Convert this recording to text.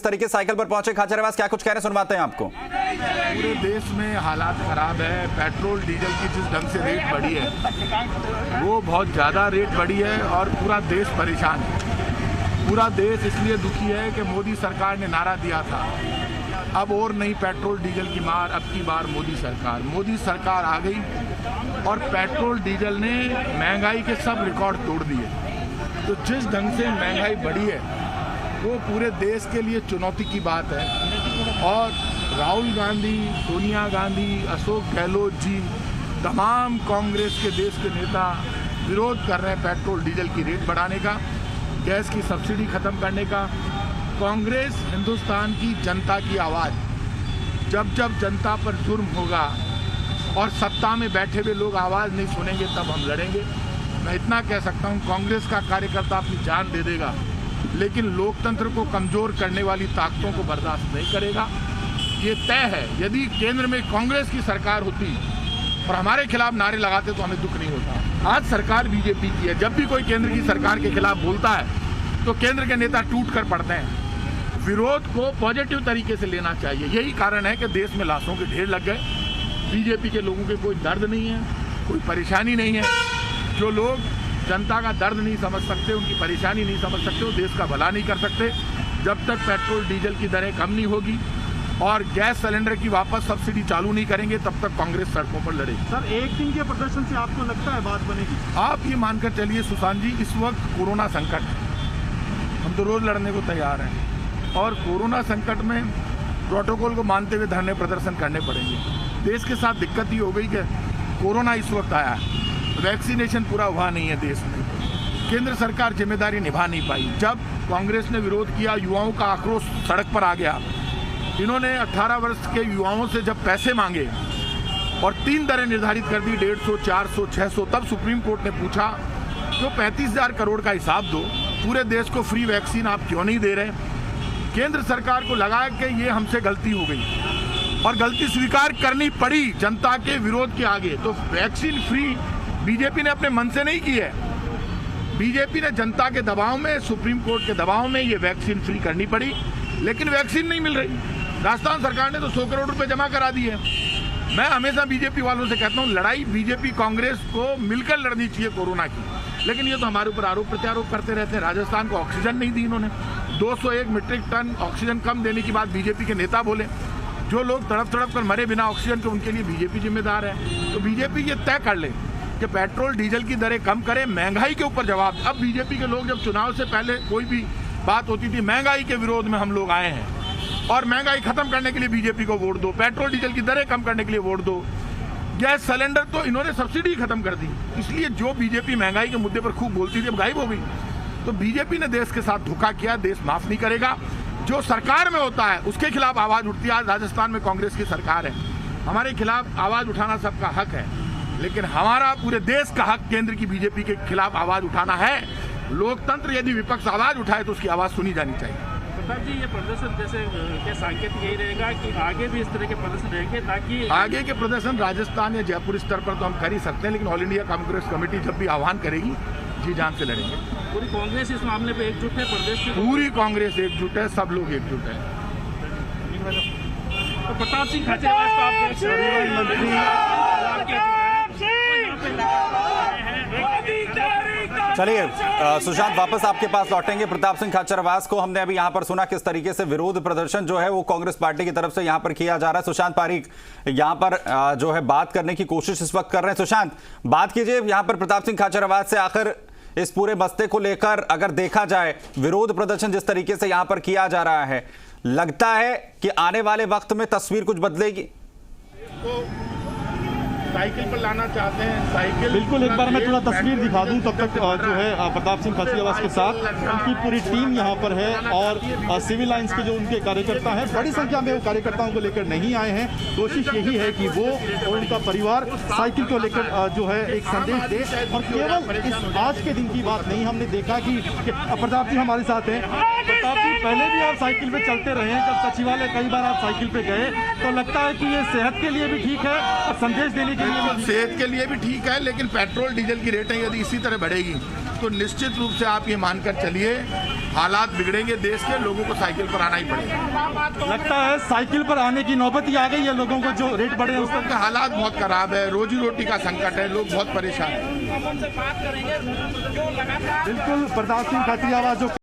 तरीके साइकिल पर पहुंचे खाचरियावास, क्या कुछ कह रहे सुनवाते हैं आपको। पूरे देश में हालात खराब है। पेट्रोल डीजल की जिस ढंग से रेट बढ़ी है वो बहुत ज़्यादा रेट बढ़ी है और पूरा देश परेशान है। पूरा देश इसलिए दुखी है कि मोदी सरकार ने नारा दिया था अब और नहीं पेट्रोल डीजल की मार, अब की बार मोदी सरकार आ गई और पेट्रोल डीजल ने महंगाई के सब रिकॉर्ड तोड़ दिए। तो जिस ढंग से महंगाई बढ़ी है वो पूरे देश के लिए चुनौती की बात है और राहुल गांधी, सोनिया गांधी, अशोक गहलोत जी, तमाम कांग्रेस के देश के नेता विरोध कर रहे हैं पेट्रोल डीजल की रेट बढ़ाने का, गैस की सब्सिडी खत्म करने का। कांग्रेस हिंदुस्तान की जनता की आवाज़, जब जब जनता पर जुर्म होगा और सत्ता में बैठे हुए लोग आवाज़ नहीं सुनेंगे तब हम लड़ेंगे। मैं इतना कह सकता हूँ, कांग्रेस का कार्यकर्ता अपनी जान दे देगा लेकिन लोकतंत्र को कमज़ोर करने वाली ताकतों को बर्दाश्त नहीं करेगा। ये तय है। यदि केंद्र में कांग्रेस की सरकार होती और हमारे खिलाफ नारे लगाते तो हमें दुख नहीं होता। आज सरकार बीजेपी की है। जब भी कोई केंद्र की सरकार के खिलाफ बोलता है तो केंद्र के नेता टूट कर पड़ते हैं। विरोध को पॉजिटिव तरीके से लेना चाहिए। यही कारण है कि देश में लाशों के ढेर लग गए। बीजेपी के लोगों के कोई दर्द नहीं है, कोई परेशानी नहीं है। जो लोग जनता का दर्द नहीं समझ सकते, उनकी परेशानी नहीं समझ सकते, वो देश का भला नहीं कर सकते। जब तक पेट्रोल डीजल की दरें कम नहीं होगी और गैस सिलेंडर की वापस सब्सिडी चालू नहीं करेंगे तब तक कांग्रेस सड़कों पर लड़ेगी। सर, एक दिन के प्रदर्शन से आपको लगता है बात बनेगी? आप ये मानकर चलिए सुशांत जी, इस वक्त कोरोना संकट है, हम तो रोज लड़ने को तैयार हैं और कोरोना संकट में प्रोटोकॉल को मानते हुए धरने प्रदर्शन करने पड़ेंगे। देश के साथ दिक्कत ही हो गई कि कोरोना इस वक्त आया है, वैक्सीनेशन पूरा हुआ नहीं है देश में, केंद्र सरकार जिम्मेदारी निभा नहीं पाई। जब कांग्रेस ने विरोध किया, युवाओं का आक्रोश सड़क पर आ गया। इन्होंने 18 वर्ष के युवाओं से जब पैसे मांगे और 3 दरें निर्धारित कर दी, 150, 400, 600, तब सुप्रीम कोर्ट ने पूछा जो 35,000 करोड़ का हिसाब दो, पूरे देश को फ्री वैक्सीन आप क्यों नहीं दे रहे। केंद्र सरकार को लगा कि ये हमसे गलती हो गई और गलती स्वीकार करनी पड़ी जनता के विरोध के आगे। तो वैक्सीन फ्री बीजेपी ने अपने मन से नहीं की है, बीजेपी ने जनता के दबाव में, सुप्रीम कोर्ट के दबाव में ये वैक्सीन फ्री करनी पड़ी, लेकिन वैक्सीन नहीं मिल रही। राजस्थान सरकार ने तो 100 करोड़ रुपए जमा करा दिए। मैं हमेशा बीजेपी वालों से कहता हूँ, लड़ाई बीजेपी कांग्रेस को मिलकर लड़नी चाहिए कोरोना की, लेकिन ये तो हमारे ऊपर आरोप प्रत्यारोप करते रहते हैं। राजस्थान को ऑक्सीजन नहीं दी इन्होंने, 201 मीट्रिक टन ऑक्सीजन कम देने की बात बीजेपी के नेता बोले। जो लोग तड़प तड़प कर मरे बिना ऑक्सीजन के, उनके लिए बीजेपी जिम्मेदार है। तो बीजेपी ये तय कर ले कि पेट्रोल डीजल की दरें कम करें, महंगाई के ऊपर जवाब। अब बीजेपी के लोग, जब चुनाव से पहले कोई भी बात होती थी, महंगाई के विरोध में हम लोग आए हैं और महंगाई खत्म करने के लिए बीजेपी को वोट दो, पेट्रोल डीजल की दरें कम करने के लिए वोट दो। गैस सिलेंडर तो इन्होंने सब्सिडी खत्म कर दी, इसलिए जो बीजेपी महंगाई के मुद्दे पर खूब बोलती थी अब गायब हो गई। तो बीजेपी ने देश के साथ धोखा किया, देश माफ नहीं करेगा। जो सरकार में होता है उसके खिलाफ आवाज उठती है। आज राजस्थान में कांग्रेस की सरकार है, हमारे खिलाफ आवाज उठाना सबका हक है, लेकिन हमारा पूरे देश का हक केंद्र की बीजेपी के खिलाफ आवाज उठाना है। लोकतंत्र, यदि विपक्ष आवाज उठाए तो उसकी आवाज सुनी जानी चाहिए। प्रताप जी, ये प्रदर्शन जैसे क्या संकेत यही रहेगा कि आगे भी इस तरह के प्रदर्शन रहेंगे, ताकि आगे के प्रदर्शन राजस्थान या जयपुर स्तर पर तो हम कर ही सकते हैं, लेकिन ऑल इंडिया कांग्रेस कमेटी जब भी आह्वान करेगी जी जान से लड़ेंगे। पूरी कांग्रेस इस मामले पे एकजुट है, प्रदेश की पूरी कांग्रेस एकजुट है, सब लोग एकजुट है। तो प्रताप सिंह खाचरियावास को आप देख रहे हैं। चलिए सुशांत, वापस आपके पास लौटेंगे। प्रताप सिंह खाचरियावास को हमने अभी यहां पर सुना किस तरीके से विरोध प्रदर्शन जो है वो कांग्रेस पार्टी की तरफ से यहां पर किया जा रहा है। सुशांत पारीक यहां पर जो है बात करने की कोशिश इस वक्त कर रहे हैं। सुशांत, बात कीजिए यहां पर प्रताप सिंह खाचरियावास से। आखिर इस पूरे मसले को लेकर अगर देखा जाए, विरोध प्रदर्शन जिस तरीके से यहां पर किया जा रहा है, लगता है कि आने वाले वक्त में तस्वीर कुछ बदलेगी? साइकिल पर लाना चाहते हैं, साइकिल बिल्कुल। एक बार मैं थोड़ा तस्वीर दिखा दूं तब तक जो है प्रताप सिंह खाचरियावास के साथ उनकी पूरी टीम यहाँ पर है और सिविल लाइंस के जो उनके कार्यकर्ता हैं, बड़ी संख्या में वो कार्यकर्ताओं को लेकर नहीं आए हैं। कोशिश यही है कि वो और उनका परिवार साइकिल को लेकर जो है एक संदेश दे। और केवल इस आज के दिन की बात नहीं, हमने देखा कि प्रताप जी हमारे साथ हैं। प्रताप जी, पहले भी आप साइकिल पे चलते रहे हैं, जब सचिवालय कई बार आप साइकिल पे गए तो लगता है कि ये सेहत के लिए भी ठीक है और संदेश देने के लिए भी। सेहत के लिए भी ठीक है, लेकिन पेट्रोल डीजल की रेटें यदि इसी तरह बढ़ेगी तो निश्चित रूप से आप ये मानकर चलिए हालात बिगड़ेंगे देश के, लोगों को साइकिल पर आना ही पड़ेगा। लगता है साइकिल पर आने की नौबत ही आ गई है, लोगों को जो रेट बढ़े लोगों के हालात बहुत खराब है, रोजी रोटी का संकट है, लोग बहुत परेशान हैं। बिल्कुल प्रताप सिंह खाचरियावास जो